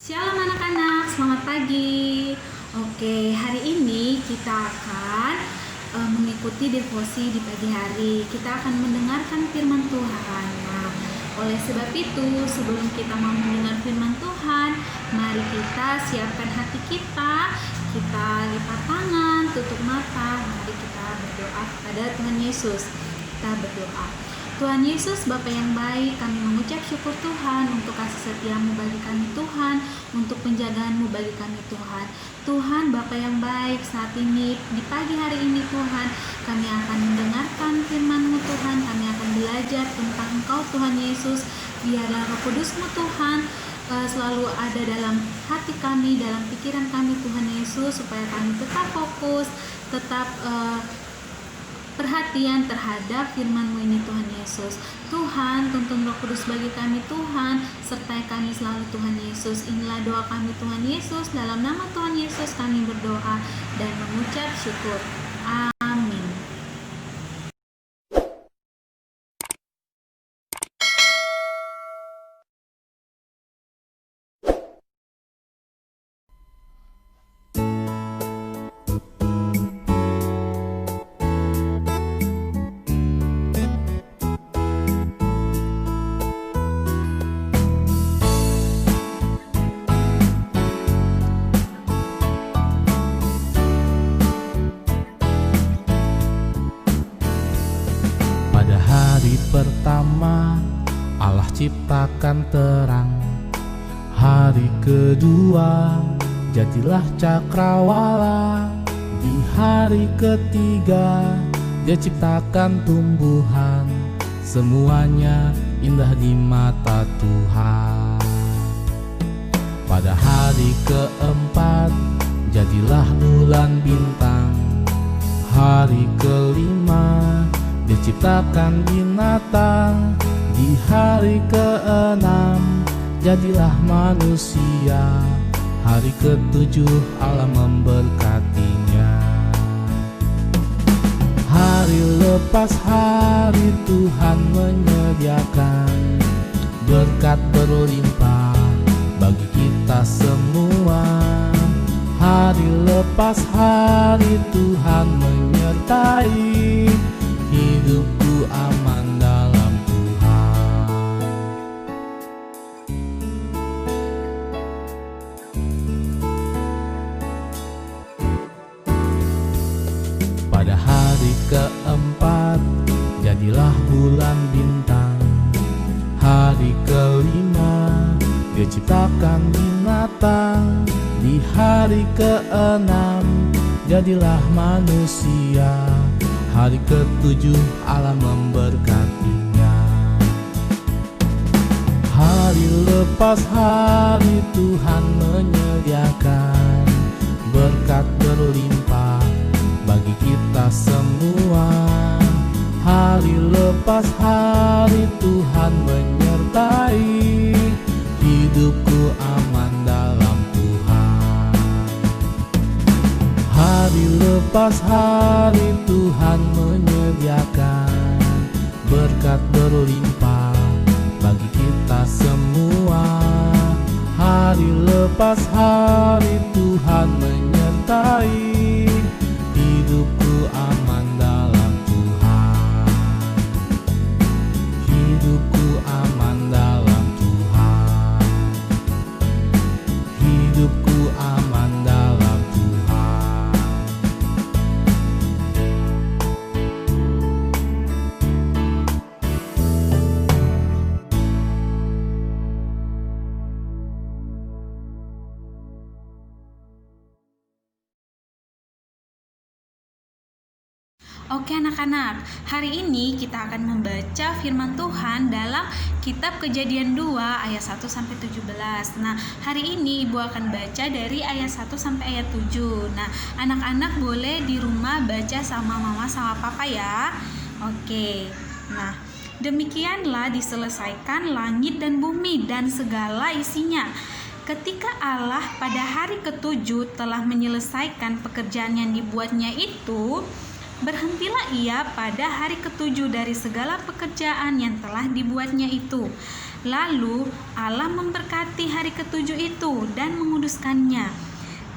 Shalom anak-anak, selamat pagi. Oke, hari ini kita akan mengikuti devosi di pagi hari. Kita akan mendengarkan firman Tuhan. Nah, oleh sebab itu, sebelum kita mau mendengar firman Tuhan, mari kita siapkan hati kita lipat tangan, tutup mata, mari kita berdoa kepada Tuhan Yesus. Kita berdoa. Tuhan Yesus, Bapa yang baik, kami mengucap syukur Tuhan untuk kasih setia-Mu bagi kami Tuhan, untuk penjagaan-Mu bagi kami Tuhan. Tuhan, Bapa yang baik, saat ini, di pagi hari ini Tuhan, kami akan mendengarkan firman-Mu Tuhan, kami akan belajar tentang Engkau Tuhan Yesus. Biarlah Roh Kudus-Mu Tuhan selalu ada dalam hati kami, dalam pikiran kami Tuhan Yesus, supaya kami tetap fokus, tetap perhatian terhadap firman-Mu ini Tuhan Yesus. Tuhan, tuntun Roh Kudus bagi kami Tuhan, sertai kami selalu Tuhan Yesus. Inilah doa kami Tuhan Yesus, dalam nama Tuhan Yesus kami berdoa dan mengucap syukur. Amin. Pertama, Allah ciptakan terang. Hari kedua, jadilah cakrawala. Di hari ketiga, Dia ciptakan tumbuhan. Semuanya indah di mata Tuhan. Pada hari keempat, jadilah bulan bintang. Hari kelima, Dia ciptakan binatang. Di hari keenam, jadilah manusia. Hari ketujuh, Allah memberkatinya. Hari lepas hari, Tuhan menyediakan berkat berlimpah bagi kita semua. Hari lepas hari, Tuhan menyertai hidupku aman dalam Tuhan. Pada hari keempat, jadilah bulan bintang. Hari kelima, Dia ciptakan binatang. Di hari keenam, jadilah manusia. Hari ketujuh, Allah memberkatinya. Hari lepas hari, Tuhan menyediakan berkat berlimpah bagi kita semua. Hari lepas hari, Tuhan menyertai hidupku aman dalam Tuhan. Hari lepas hari, Tuhan menyediakan berkat berlimpah bagi kita semua. Hari lepas hari, Tuhan menyertai hidupku aman dalam Tuhan. Hidupku aman dalam Tuhan. Hidupku aman dalam Tuhan. Oke anak-anak, hari ini kita akan membaca firman Tuhan dalam kitab Kejadian 2 ayat 1-17. Nah, hari ini Ibu akan baca dari ayat 1 sampai ayat 7. Nah, anak-anak boleh di rumah baca sama mama sama papa ya. Oke. Nah, demikianlah diselesaikan langit dan bumi dan segala isinya. Ketika Allah pada hari ketujuh telah menyelesaikan pekerjaan yang dibuatnya itu, berhentilah ia pada hari ketujuh dari segala pekerjaan yang telah dibuatnya itu. Lalu Allah memberkati hari ketujuh itu dan menguduskannya,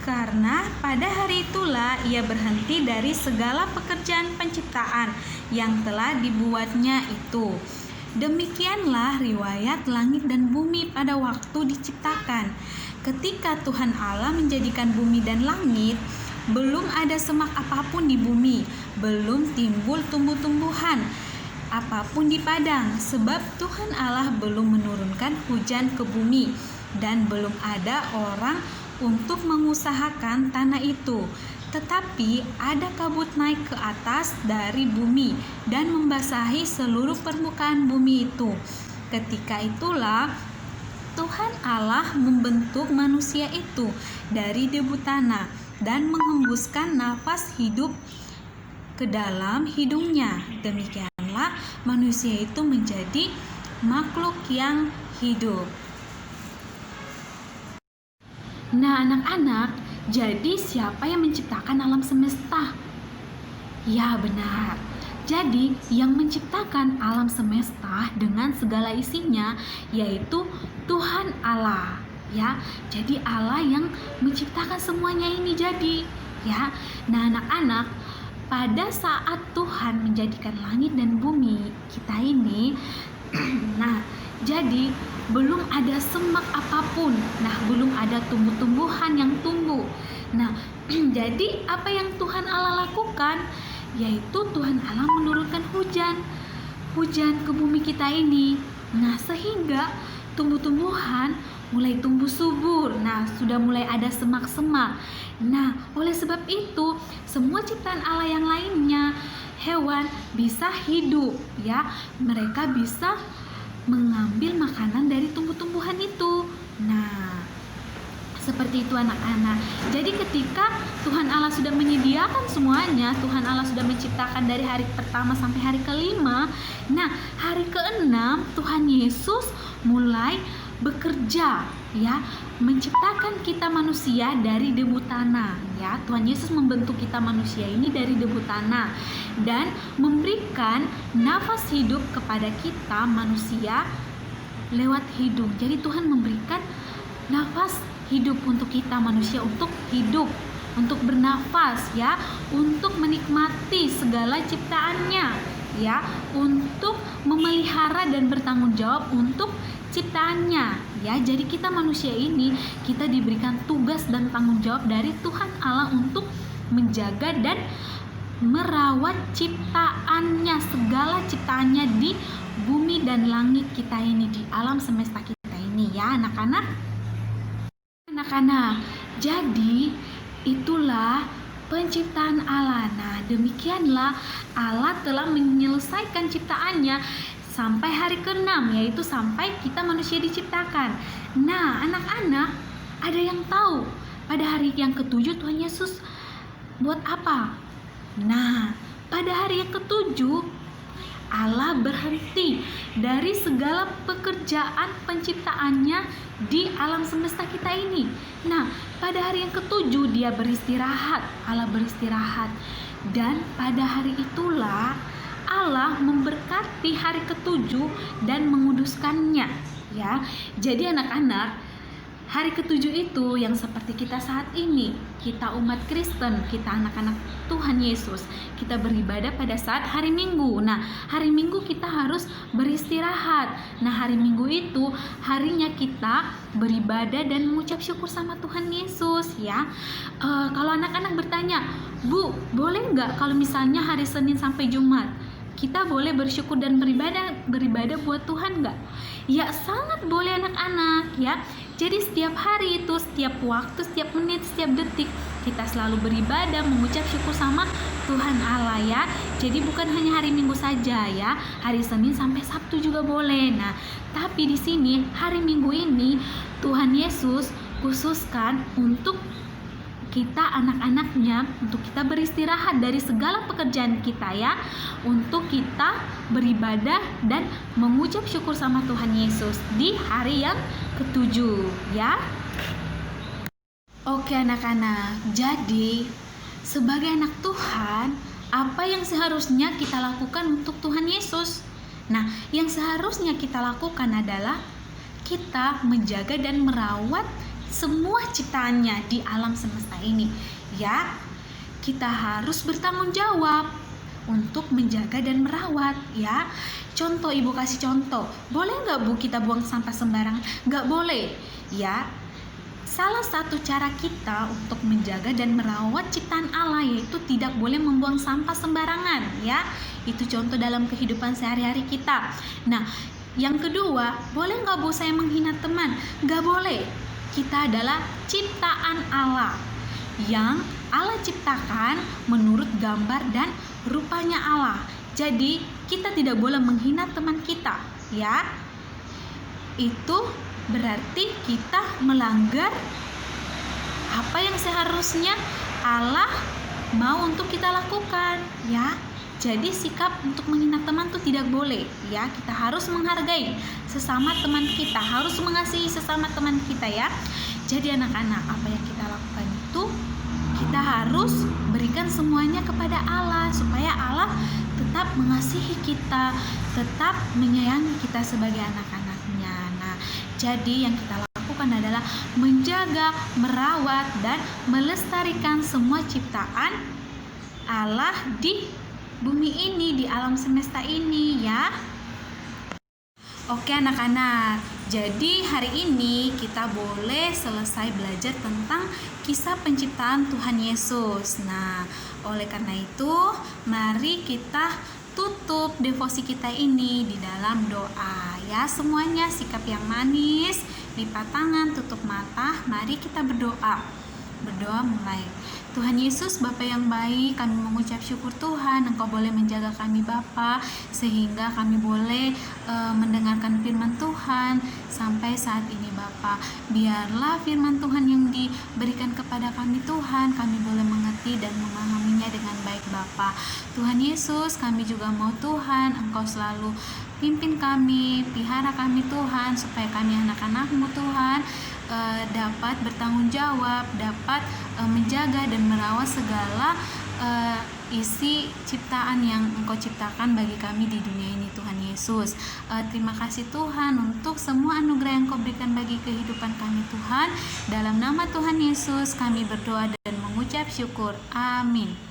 karena pada hari itulah ia berhenti dari segala pekerjaan penciptaan yang telah dibuatnya itu. Demikianlah riwayat langit dan bumi pada waktu diciptakan. Ketika Tuhan Allah menjadikan bumi dan langit, belum ada semak apapun di bumi, belum timbul tumbuh-tumbuhan apapun di padang, sebab Tuhan Allah belum menurunkan hujan ke bumi, dan belum ada orang untuk mengusahakan tanah itu. Tetapi ada kabut naik ke atas dari bumi dan membasahi seluruh permukaan bumi itu. Ketika itulah Tuhan Allah membentuk manusia itu dari debu tanah dan menghembuskan nafas hidup ke dalam hidungnya. Demikianlah manusia itu menjadi makhluk yang hidup. Nah, anak-anak, jadi siapa yang menciptakan alam semesta? Ya, benar. Jadi yang menciptakan alam semesta dengan segala isinya yaitu Tuhan Allah, ya. Jadi Allah yang menciptakan semuanya ini jadi, ya. Nah, anak-anak, pada saat Tuhan menjadikan langit dan bumi kita ini, nah, jadi belum ada semak apapun. Nah, belum ada tumbuh-tumbuhan yang tumbuh. Nah, jadi apa yang Tuhan Allah lakukan? Yaitu Tuhan Allah menurunkan hujan ke bumi kita ini. Nah, sehingga tumbuh-tumbuhan mulai tumbuh subur. Nah, sudah mulai ada semak-semak. Nah, oleh sebab itu, semua ciptaan Allah yang lainnya, hewan bisa hidup, ya. Mereka bisa mengambil makanan dari tumbuh-tumbuhan itu. Nah, seperti itu anak-anak. Jadi ketika Tuhan Allah sudah menyediakan semuanya, Tuhan Allah sudah menciptakan dari hari pertama sampai hari kelima. Nah, hari keenam Tuhan Yesus mulai bekerja, ya, menciptakan kita manusia dari debu tanah, ya. Tuhan Yesus membentuk kita manusia ini dari debu tanah dan memberikan nafas hidup kepada kita manusia lewat hidung. Jadi Tuhan memberikan nafas hidup untuk kita manusia, untuk hidup, untuk bernafas, ya, untuk menikmati segala ciptaannya, ya, untuk memelihara dan bertanggung jawab untuk ciptaannya, ya. Jadi kita manusia ini kita diberikan tugas dan tanggung jawab dari Tuhan Allah untuk menjaga dan merawat ciptaannya, segala ciptaannya di bumi dan langit kita ini, di alam semesta kita ini, ya anak-anak. Anak-anak, jadi itulah penciptaan Allah. Nah, demikianlah Allah telah menyelesaikan ciptaannya sampai hari ke-6, yaitu sampai kita manusia diciptakan. Nah, anak-anak, ada yang tahu pada hari yang ke-7 Tuhan Yesus buat apa? Nah, pada hari yang ke-7 Allah berhenti dari segala pekerjaan penciptaannya di alam semesta kita ini. Nah, pada hari yang ke-7 dia beristirahat, Allah beristirahat. Dan pada hari itulah Allah memberkati hari ke-7 dan menguduskannya, ya. Jadi anak-anak, hari ke-7 itu yang seperti kita saat ini, kita umat Kristen, kita anak-anak Tuhan Yesus, kita beribadah pada saat hari Minggu. Nah, hari Minggu kita harus beristirahat. Nah, hari Minggu itu harinya kita beribadah dan mengucap syukur sama Tuhan Yesus, ya. Kalau anak-anak bertanya, Bu, boleh nggak kalau misalnya hari Senin sampai Jumat kita boleh bersyukur dan beribadah buat Tuhan nggak? Ya, sangat boleh anak-anak, ya. Jadi setiap hari itu, setiap waktu, setiap menit, setiap detik kita selalu beribadah, mengucap syukur sama Tuhan Allah, ya. Jadi bukan hanya hari Minggu saja, ya. Hari Senin sampai Sabtu juga boleh. Nah, tapi di sini hari Minggu ini Tuhan Yesus khususkan untuk kita anak-anaknya, untuk kita beristirahat dari segala pekerjaan kita, ya, untuk kita beribadah dan mengucap syukur sama Tuhan Yesus di hari yang ke-7, ya. Oke anak-anak, jadi sebagai anak Tuhan, apa yang seharusnya kita lakukan untuk Tuhan Yesus? Nah, yang seharusnya kita lakukan adalah kita menjaga dan merawat semua ciptaannya di alam semesta ini. Ya, kita harus bertanggung jawab untuk menjaga dan merawat, ya. Contoh, Ibu kasih contoh. Boleh nggak Bu kita buang sampah sembarangan? Nggak boleh, ya. Salah satu cara kita untuk menjaga dan merawat ciptaan Allah yaitu tidak boleh membuang sampah sembarangan, ya. Itu contoh dalam kehidupan sehari-hari kita. Nah, yang kedua, boleh nggak Bu saya menghina teman? Nggak boleh. Kita adalah ciptaan Allah yang Allah ciptakan menurut gambar dan rupanya Allah. Jadi kita tidak boleh menghina teman kita, ya. Itu berarti kita melanggar apa yang seharusnya Allah mau untuk kita lakukan, ya. Jadi sikap untuk menghina teman itu tidak boleh, ya. Kita harus menghargai sesama teman kita, harus mengasihi sesama teman kita, ya. Jadi anak-anak, apa yang kita lakukan itu kita harus berikan semuanya kepada Allah supaya Allah tetap mengasihi kita, tetap menyayangi kita sebagai anak-anaknya. Nah, jadi yang kita lakukan adalah menjaga, merawat, dan melestarikan semua ciptaan Allah di bumi ini, di alam semesta ini, ya. Oke anak-anak, jadi hari ini kita boleh selesai belajar tentang kisah penciptaan Tuhan Yesus. Nah, oleh karena itu, mari kita tutup devosi kita ini di dalam doa, ya. Semuanya sikap yang manis, lipat tangan, tutup mata, mari kita berdoa. Berdoa mulai. Tuhan Yesus, Bapa yang baik, kami mengucap syukur Tuhan, Engkau boleh menjaga kami Bapa, sehingga kami boleh mendengarkan firman Tuhan sampai saat ini Bapa. Biarlah firman Tuhan yang diberikan kepada kami Tuhan, kami boleh mengerti dan memahaminya dengan baik Bapa. Tuhan Yesus, kami juga mau Tuhan, Engkau selalu pimpin kami, pelihara kami Tuhan, supaya kami anak-anak-Mu Tuhan dapat bertanggung jawab, dapat menjaga dan merawat segala isi ciptaan yang Engkau ciptakan bagi kami di dunia ini Tuhan Yesus. Terima kasih Tuhan untuk semua anugerah yang Engkau berikan bagi kehidupan kami Tuhan. Dalam nama Tuhan Yesus kami berdoa dan mengucap syukur. Amin.